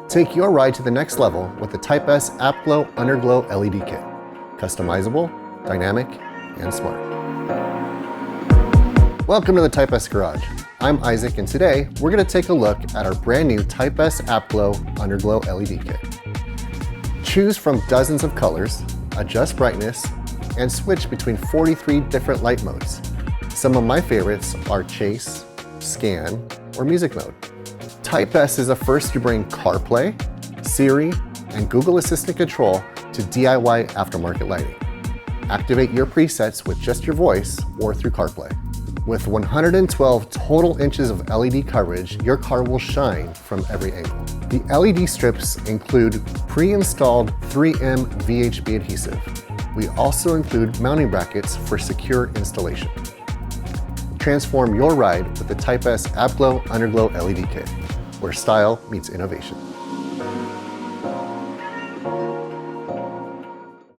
Take your ride to the next level with the Type S AppGlow Underglow LED Kit. Customizable, dynamic, and smart. Welcome to the Type S Garage. I'm Isaac, and today we're going to take a look at our brand new Type S AppGlow Underglow LED Kit. Choose from dozens of colors, adjust brightness, and switch between 43 different light modes. Some of my favorites are Chase, Scan, or Music mode. Type S is a first to bring CarPlay, Siri, and Google Assistant control to DIY aftermarket lighting. Activate your presets with just your voice or through CarPlay. With 112 total inches of LED coverage, your car will shine from every angle. The LED strips include pre-installed 3M VHB adhesive. We also include mounting brackets for secure installation. Transform your ride with the Type S AppGlow Underglow LED Kit, where style meets innovation.